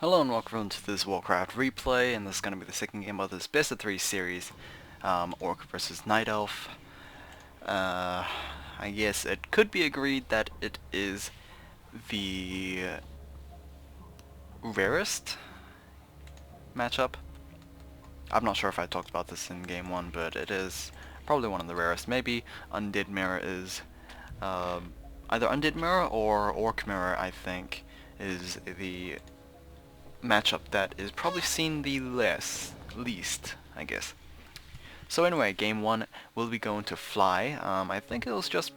Hello and welcome to this Warcraft replay, and this is going to be the second game of this best of 3 series, Orc versus Night Elf. I guess it could be agreed that it is the rarest matchup. I'm not sure if I talked about this in game 1, but it is probably one of the rarest. Maybe Undead Mirror is either Undead Mirror or Orc Mirror, I think, is the matchup that is probably seen the least, I guess. So anyway, game 1 will be going to Fly. I think it was just,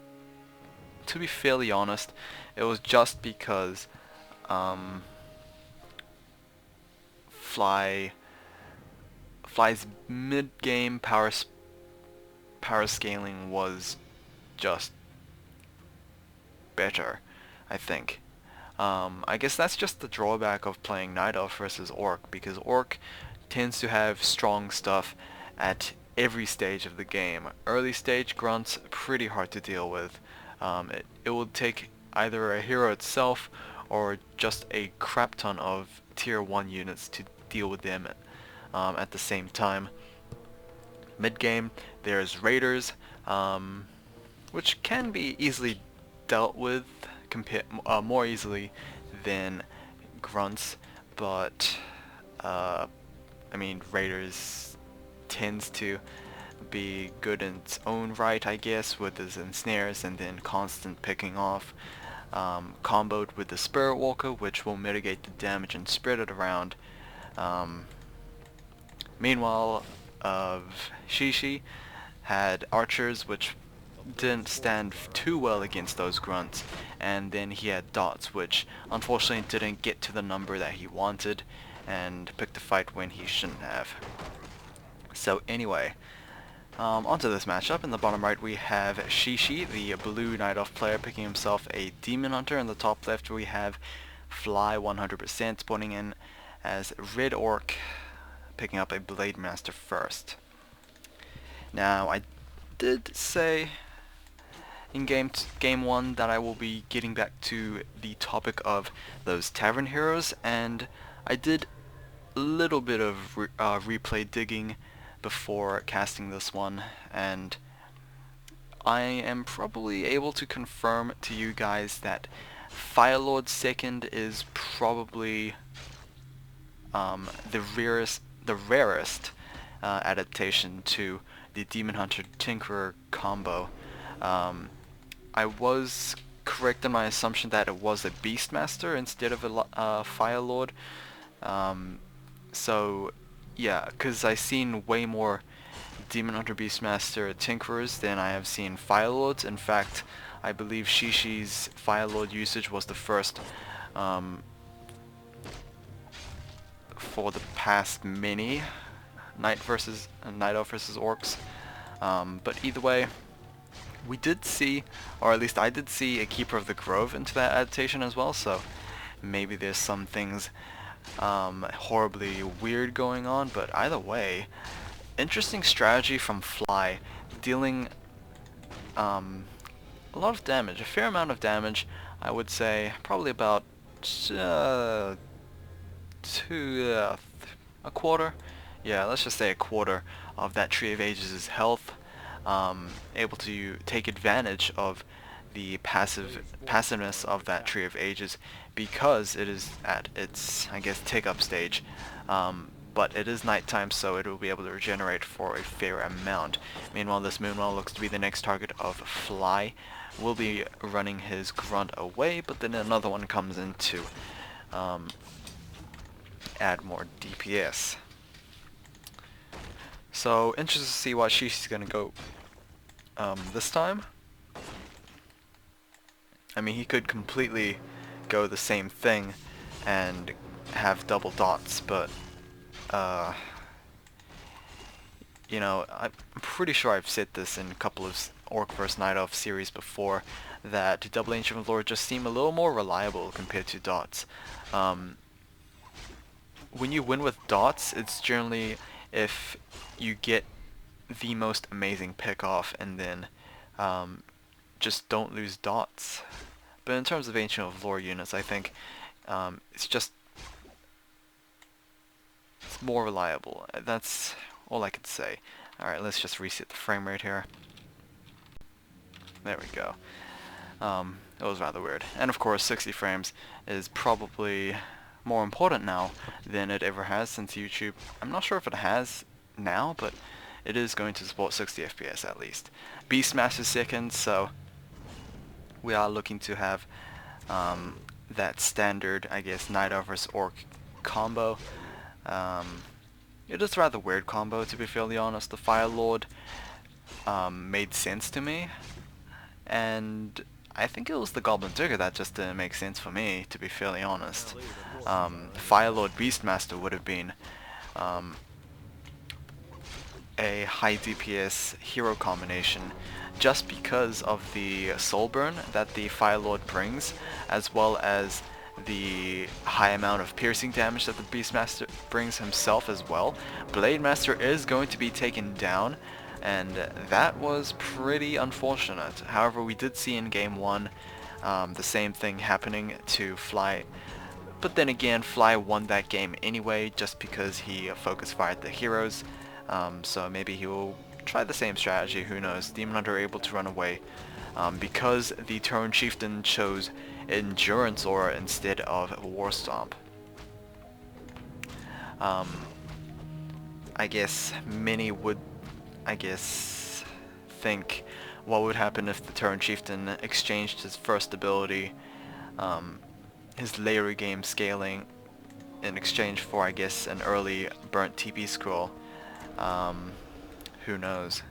to be fairly honest, it was just because Fly's mid-game power scaling was just better, I think. I guess that's just the drawback of playing Night Elf versus Orc, because Orc tends to have strong stuff at every stage of the game. Early stage grunts, pretty hard to deal with. It will take either a hero itself or just a crap ton of tier 1 units to deal with them at the same time. Mid game, there's Raiders, which can be easily dealt with more easily than grunts, but I mean, Raiders tends to be good in its own right, I guess, with his ensnares and then constant picking off, comboed with the Spirit Walker, which will mitigate the damage and spread it around. Meanwhile, XiXi had archers, which didn't stand too well against those grunts, and then he had dots, which unfortunately didn't get to the number that he wanted and picked a fight when he shouldn't have. So anyway, onto this matchup. In the bottom right we have XiXi, the blue Night Elf player, picking himself a Demon Hunter. In the top left we have Fly 100% spawning in as Red Orc, picking up a Blade Master first. Now I did say in game 1 that I will be getting back to the topic of those tavern heroes, and I did a little bit of replay digging before casting this one, and I am probably able to confirm to you guys that Firelord second is probably the rarest adaptation to the Demon Hunter Tinkerer combo. I was correct in my assumption that it was a Beastmaster instead of a Fire Lord. So yeah, because I've seen way more Demon Hunter Beastmaster Tinkerers than I have seen Fire Lords. In fact, I believe XiXi's Fire Lord usage was the first for the past many Night Elf versus Orcs. But either way, we did see, or at least I did see, a Keeper of the Grove into that adaptation as well, so maybe there's some things horribly weird going on, but either way, interesting strategy from Fly, dealing a lot of damage, a fair amount of damage. I would say probably about a quarter, yeah, let's just say a quarter of that Tree of Ages' health. Able to take advantage of the passiveness of that Tree of Ages because it is at its, I guess, take-up stage. But it is nighttime, so it will be able to regenerate for a fair amount. Meanwhile, this Moonwell looks to be the next target of Fly. Will be running his grunt away, but then another one comes in to add more DPS. So interested to see what XiXi's gonna go this time. I mean, he could completely go the same thing and have double dots, but you know, I'm pretty sure I've said this in a couple of Orc vs Night Elf series before, that double Ancient of Lore just seem a little more reliable compared to dots. When you win with dots, it's generally if you get the most amazing pick off and then just don't lose dots. But in terms of Ancient of Lore units, I think it's just more reliable. That's all I could say. Alright, let's just reset the frame rate here. There we go. It was rather weird. And of course, 60 frames is probably more important now than it ever has since YouTube. I'm not sure if it has now, but it is going to support 60 FPS at least. Beastmaster second, so we are looking to have that standard, I guess, Night Elf vs Orc combo. It is a rather weird combo, to be fairly honest. The Fire Lord made sense to me, and I think it was the Goblin Digger that just didn't make sense for me, to be fairly honest. Fire Lord Beastmaster would have been a high DPS hero combination just because of the soul burn that the Fire Lord brings, as well as the high amount of piercing damage that the Beastmaster brings himself as well. Blademaster is going to be taken down, and that was pretty unfortunate. However, we did see in game 1 the same thing happening to Fly, but then again, Fly won that game anyway just because he focus fired the heroes. So maybe he will try the same strategy, who knows. Demon Hunter able to run away because the Tauren Chieftain chose Endurance Aura instead of War Stomp. I guess many would, think what would happen if the Tauren Chieftain exchanged his first ability, his layer game scaling, in exchange for, I guess, an early burnt TP scroll. Who knows?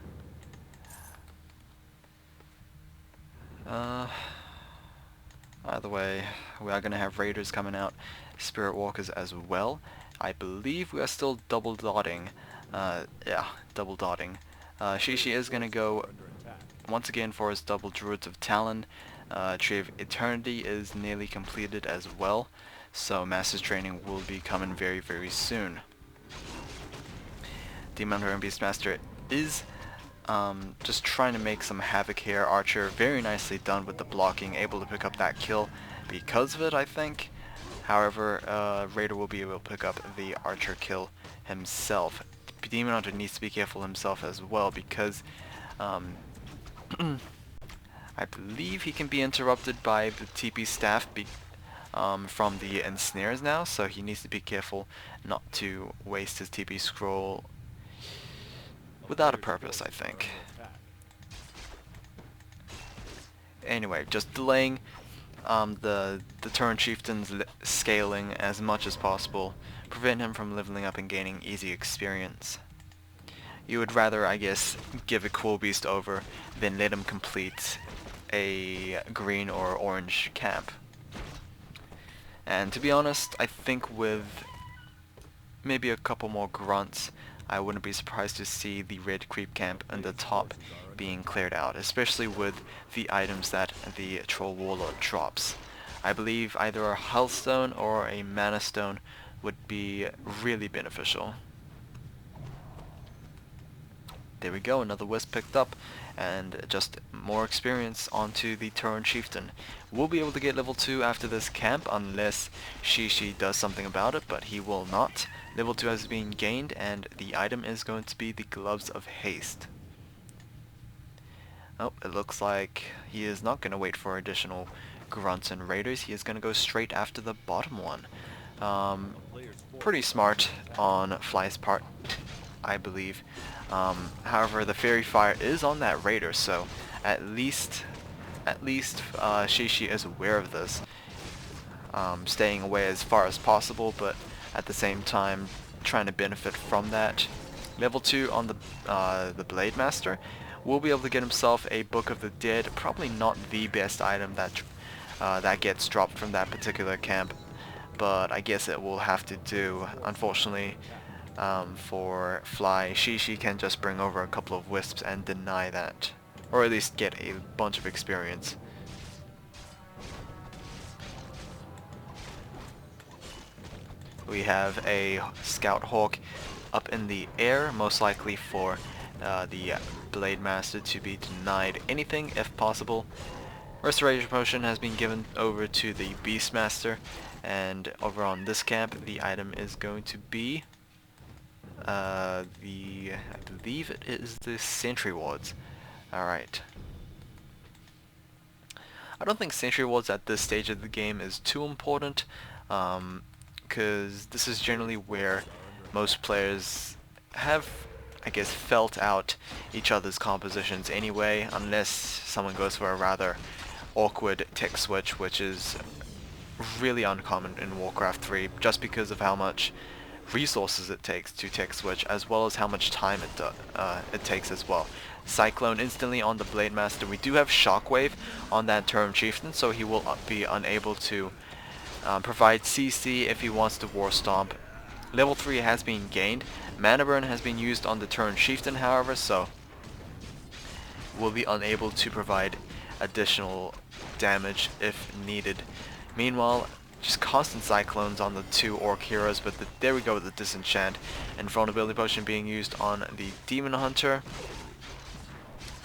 Either way, we are going to have Raiders coming out, Spirit Walkers as well. I believe we are still double dotting. Yeah, double dotting. XiXi is going to go once again for his double Druids of Talon. Tree of Eternity is nearly completed as well, so Master's Training will be coming very, very soon. Demon Hunter and Beastmaster is just trying to make some havoc here. Archer very nicely done with the blocking, able to pick up that kill because of it, I think. However, Raider will be able to pick up the Archer kill himself. Demon Hunter needs to be careful himself as well because I believe he can be interrupted by the TP staff from the ensnares now, so he needs to be careful not to waste his TP scroll without a purpose, I think. Anyway, just delaying the Tauren Chieftain's scaling as much as possible, prevent him from leveling up and gaining easy experience. You would rather, I guess, give a cool beast over than let him complete a green or orange camp. And to be honest, I think with maybe a couple more grunts, I wouldn't be surprised to see the red creep camp in the top being cleared out, especially with the items that the Troll Warlord drops. I believe either a Health Stone or a Mana Stone would be really beneficial. There we go, another Wisp picked up, and just more experience onto the Tauren Chieftain. We'll be able to get level 2 after this camp unless XiXi does something about it, but he will not. Level 2 has been gained, and the item is going to be the Gloves of Haste. Oh, it looks like he is not going to wait for additional grunts and raiders. He is going to go straight after the bottom one. Pretty smart on Fly's part, I believe. However, the Fairy Fire is on that raider, so at least XiXi is aware of this, staying away as far as possible, but at the same time trying to benefit from that. Level 2 on the Blade Master will be able to get himself a Book of the Dead. Probably not the best item that gets dropped from that particular camp, but I guess it will have to do. Unfortunately, for Fly, XiXi can just bring over a couple of wisps and deny that, or at least get a bunch of experience. We have a Scout Hawk up in the air, most likely for the Blade Master to be denied anything if possible. Restoration Potion has been given over to the Beastmaster, and over on this camp the item is going to be I believe it is the sentry wards. Alright. I don't think sentry wards at this stage of the game is too important, because this is generally where most players have, I guess, felt out each other's compositions anyway, unless someone goes for a rather awkward tech switch, which is really uncommon in Warcraft 3, just because of how much resources it takes to tech switch, as well as how much time it takes as well. Cyclone instantly on the Blade Master. We do have Shockwave on that Turn Chieftain, so he will be unable to provide CC if he wants to War Stomp. Level 3 has been gained. Mana Burn has been used on the Turn Chieftain, however, so will be unable to provide additional damage if needed. Meanwhile, just constant cyclones on the two orc heroes, but there we go with the disenchant and vulnerability potion being used on the demon hunter.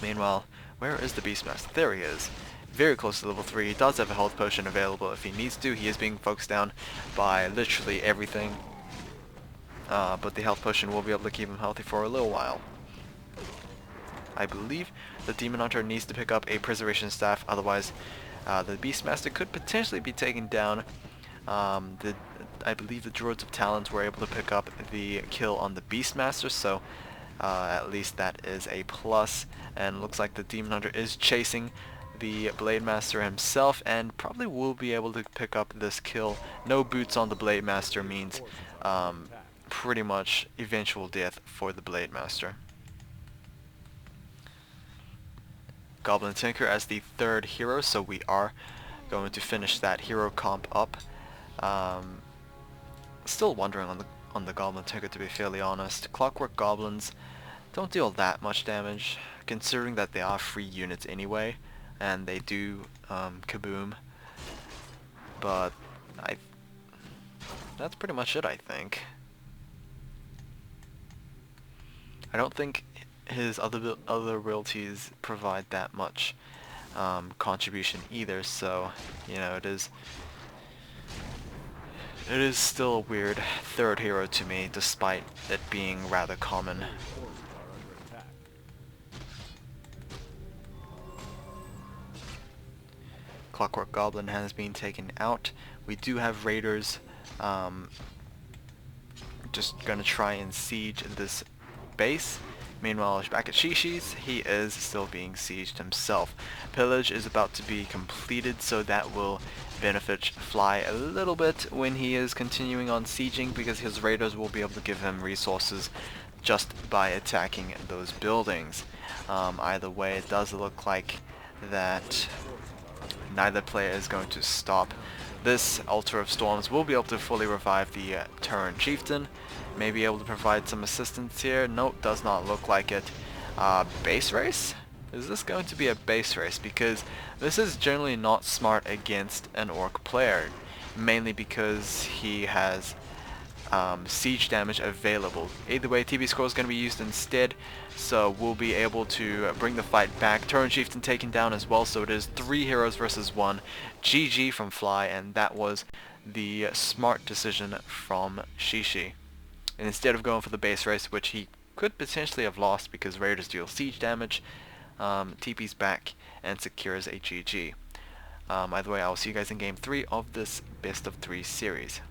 Meanwhile, where is the beastmaster? There he is, very close to level 3. He does have a health potion available if he needs to. He is being focused down by literally everything, but the health potion will be able to keep him healthy for a little while. I believe the demon hunter needs to pick up a preservation staff, otherwise the beastmaster could potentially be taken down. I believe the Druids of Talons were able to pick up the kill on the Beastmaster, so at least that is a plus. And looks like the Demon Hunter is chasing the Blade Master himself, and probably will be able to pick up this kill. No boots on the Blade Master means pretty much eventual death for the Blade Master. Goblin Tinker as the third hero, so we are going to finish that hero comp up. Still wondering on the Goblin Tinker, to be fairly honest. Clockwork Goblins don't deal that much damage, considering that they are free units anyway, and they do kaboom. But that's pretty much it, I think. I don't think his other abilities provide that much contribution either, so you know, it is still a weird third hero to me, despite it being rather common. Clockwork Goblin has been taken out. We do have raiders just gonna try and siege this base. Meanwhile, back at XiXi's, he is still being sieged himself. Pillage is about to be completed, so that will benefit Fly a little bit when he is continuing on sieging, because his raiders will be able to give him resources just by attacking those buildings. Either way, it does look like that neither player is going to stop. This Altar of Storms will be able to fully revive the Turn Chieftain. May be able to provide some assistance here. Nope, does not look like it. Base race? Is this going to be a base race? Because this is generally not smart against an orc player, mainly because he has siege damage available. Either way, TB score is going to be used instead, so we'll be able to bring the fight back. Turn Chieftain taken down as well, so it is 3 heroes versus 1. GG from Fly, and that was the smart decision from XiXi. And instead of going for the base race, which he could potentially have lost because raiders deal siege damage, TP's back and secures a GG. Either way, I will see you guys in game 3 of this best of 3 series.